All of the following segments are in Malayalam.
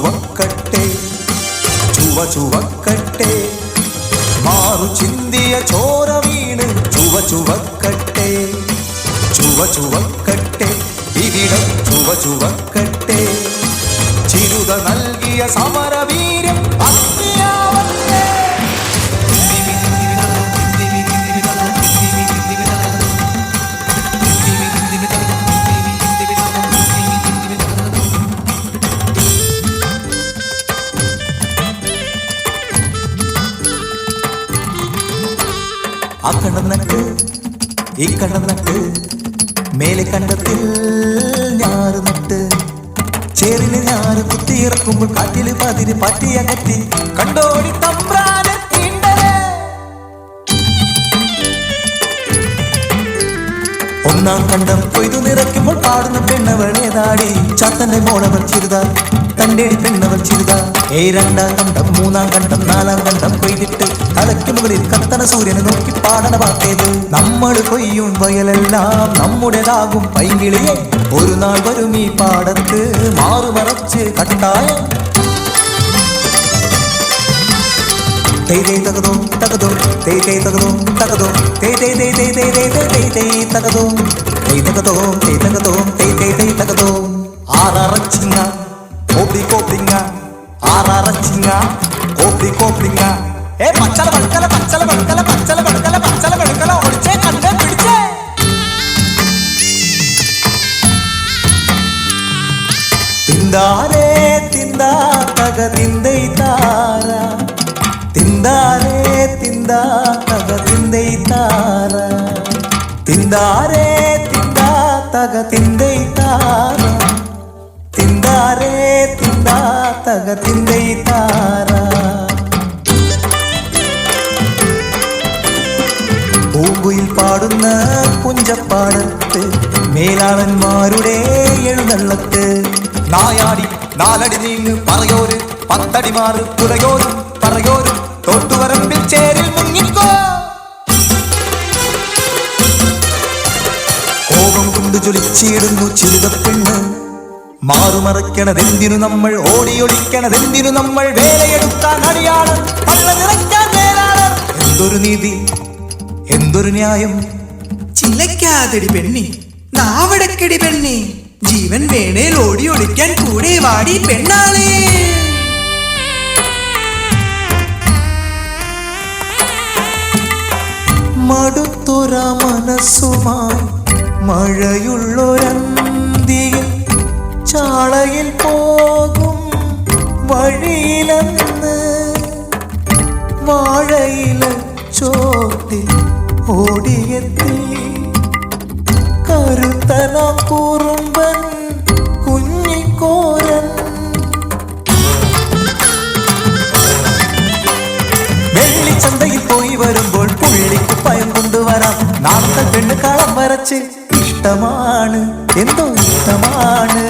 ചുവക്കട്ടെ ചുവക്കട്ടെ മാറു ചിന്തിയ ചോര വീണ് ചുവക്കട്ടെ ചുവക്കട്ടെ ഇവിടം ചുവക്കട്ടെ ചിരുത നൽകിയ സമരവീര്യം അഗ്നിയാവട്ടെ. ആ കടന്നട്ട് ഈ കടന്നട്ട് മേലെ കണ്ടത്തിൽ ഞാറ് നട്ട് ചേറിന് ഞാറ് കുത്തിയിറക്കുമ്പോൾ കാറ്റില് പതിര് പാറ്റിയകറ്റി കണ്ടോടി തമ്പ്രാനെ തീണ്ടല്. ഒന്നാം കണ്ടം കൊയ്തു നിറയ്ക്കുമ്പോൾ പാടുന്ന പെണ്ണവളേതാടി ചാത്തന്റെ മോളവൾ ചിരുതാ തന്റെ പെണ്ണവൾ ചിരുതാ. രണ്ടാം കണ്ടം മൂന്നാം കണ്ടം നാലാം കണ്ടം കൊയ്തിട്ട് തലയ്ക്ക് മുകളിൽ കത്തണ സൂര്യനെ നോക്കി പാടണ പാട്ടേത്. നമ്മൾ കൊയ്യും വയലെല്ലാം നമ്മുടേതാകും പൈങ്കിളിയെ ഒരു നാൾ വരും ഈ പാടത്ത് മാറുമറച്ച് കണ്ടായം. തകതോ തകതോ തകതോ തകതോ തകതോ തകതോ തകതോ ആറച്ചിങ്ങ കോപ്പിങ്ങ ആറച്ചിങ്ങ കോപ്പിങ്ങ പച്ചല പടുക്കല പച്ചല പടുക്കല പച്ചല പടുക്കല പച്ചല പടുക്കല ഒളിച്ചേ കണ്ടേ പിടിച്ചേ. തിന്താരേ തിന്താ തക തിന്തൈ താര തിന്താരേ തിന്താ തക തിന്തൈ താര തിന്താരേ തിന്താ തക തിന്തൈ താര തിന്താരേ തിന്താ തക തിന്തൈ താര. പൂങ്കുയിൽ പാടുന്ന കുഞ്ചപ്പാടത്ത് മേലാളന്മാരുടെ എഴുന്നള്ളത്ത് നായാടി നാലടി നീങ്ങ് പറയോര് പത്തടി മാറ് പുറയോരും പറയോരും തോട്ടുവരമ്പിൽ ചേരിൽ മുങ്ങിക്കോ. കോപം കൊണ്ട് ജ്വലിച്ചിടുന്നു ചിരുതപ്പെണ്ണ് മാറുമറയ്ക്കണതെന്തിനു നമ്മൾ ഓടിയൊളിക്കണതെന്തിനു നമ്മൾ വേലയെടുക്കാൻ അടിയാണ് പള്ള നിറയ്ക്കാൻ വേലാളർ. എന്തൊരു നീതി എന്തൊരു ന്യായം ചിലക്കാതടി പെണ്ണി നാവടക്കടി പെണ്ണി ജീവൻ വേണേൽ ഓടി ഒളിക്കാൻ കൂടെ വാടി പെണ്ണാളേ. മടുത്തൊര മനസ്സുമായി മഴയുള്ളൊരന്തിയിൽ ചാളയിൽ പോകും വഴിയിലെന്ന് വാഴയില ചോട്ടിൽ ഓടിയെത്തി കരുത്തന കുറുമ്പൻ കുഞ്ഞിക്കോരൻ. വെള്ളിച്ചന്തയിൽ പോയി വരുമ്പോൾ പുള്ളിക്കുപ്പായം കൊണ്ടുവരാം. നാളത്തെ പെണ്ണ് കളം വരച്ച് ഇഷ്ടമാണ് എന്തോ ഇഷ്ടമാണ്.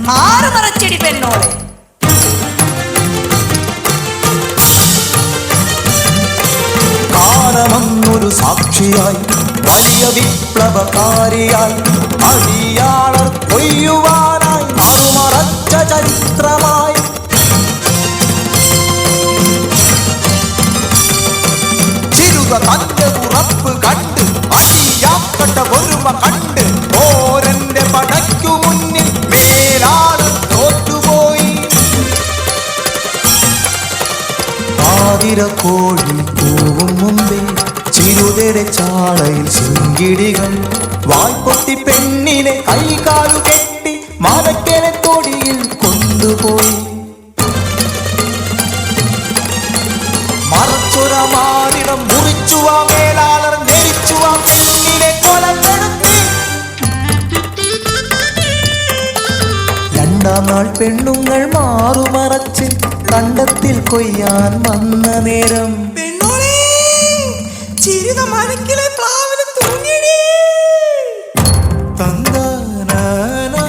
മാറുമറച്ചെടി പെണ്ണോളെ കാലമൊന്നൊരു സാക്ഷിയായി വലിയ വിപ്ലവകാരിയായി അടിയാളർ കൊയ്യുവാനായി മാറുമറച്ച ചരിത്രമായി ചിരുത തന്റെ ഉറപ്പ് കണ്ട് അടിയാക്കട്ട ഒരുമ കണ്ട് ഓരന്റെ പടയ്ക്കു മുന്നിൽ മേലാള് തോറ്റുപോയി. ആതിരക്കോഴി പൂവും മുമ്പേ ചിരുതയുടെ ചാളയിൽ ശിങ്കിടികൾ വായ്പൊട്ടി പെണ്ണിനെ കൈകാലു കെട്ടി മാലക്കലെ തൊടിയിൽ കൊണ്ടുപോയി. മറച്ചൊര മാറിടം മുറിച്ചുവ മേലാളർ ഞെരിച്ചുവ പെണ്ണിനെ കൊലപ്പെടുത്തി. നാൾ പെണ്ണുങ്ങൾ മാറുമറച്ച് കണ്ടത്തിൽ കൊയ്യാൻ വന്ന നേരം പെണ്ണോളെ ചിരിത മനക്കിലെ പ്ലാവില് തൂങ്ങിയടി. തന്താനാനേ,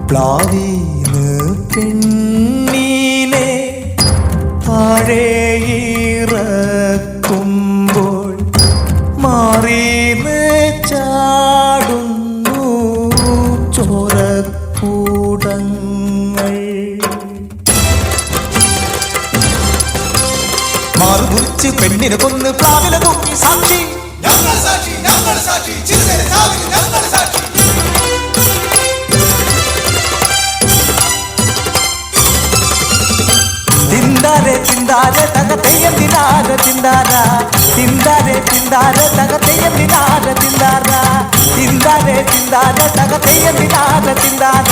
പ്ലാവീന്ന് പെണ്ണീനെ താഴെയിറക്കുമ്പോൾ മാറീന്ന് ചാടുന്നു ചോരക്കൂടങ്ങൾ. മാറുമുറിച്ച് പെണ്ണിനെ കൊന്ന് പ്ലാവില തൂക്കി സാക്ഷി ഞങ്ങൾ സാക്ഷി, ഞങ്ങൾ സാക്ഷി, ചിരുതരെ ചാവിന് ഞങ്ങൾ സാക്ഷി. തിന്താരെ തിന്താരെ തക തെയ്യം തിനാര തിന്താര, തിന്താരെ തിന്താരെ തക തെയ്യം തിനാര തിന്താര, തിന്താരെ തിന്താരെ തക തെയ്യം തിനാര തിന്താര,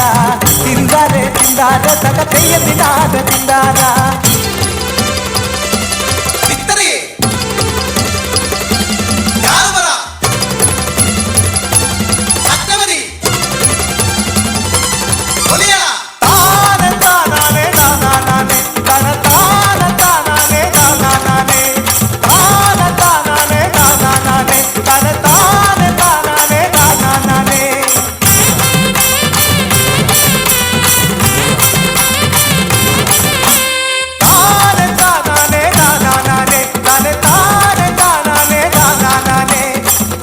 തിന്താരെ തിന്താരെ തക തെയ്യം തിനാര തിന്താര. വിക്ടറി യാർമറ അക്രമതി ഒലിയണ താനെ താനാനെ താനാനാനെ തന താനെ താനാനെ താനാനാനെ താനെ താനാനെ താനാനാനെ തന താനെ താനാനെ താനാനാനെ. താനെ താനാനെ താനാനാനെ തന താനെ താനാനെ താനാനാനെ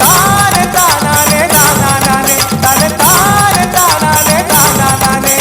താനെ താനാനെ താനാനാനെ തന താനെ താനാനെ താനാനാനെ.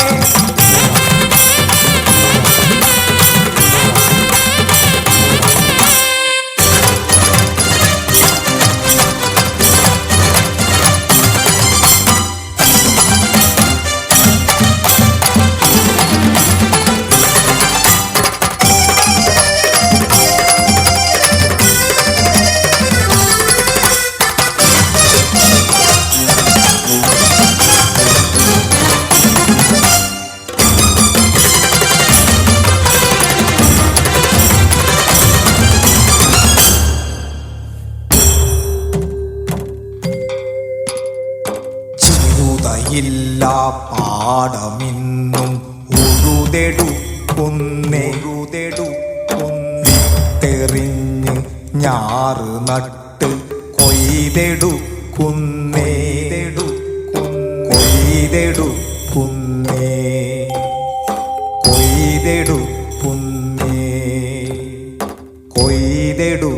ചിരുതയില്ല പാടമിന്നും ഉഴുതെടുക്കുന്നെറിഞ്ഞ് ഞാറ് നട്ട് കൊയ്തെടുക്കുന്നേ കൊയ്തെടുക്കുന്നേ കൊയ്തെടുക്കുന്നേ കൊയ്തെടു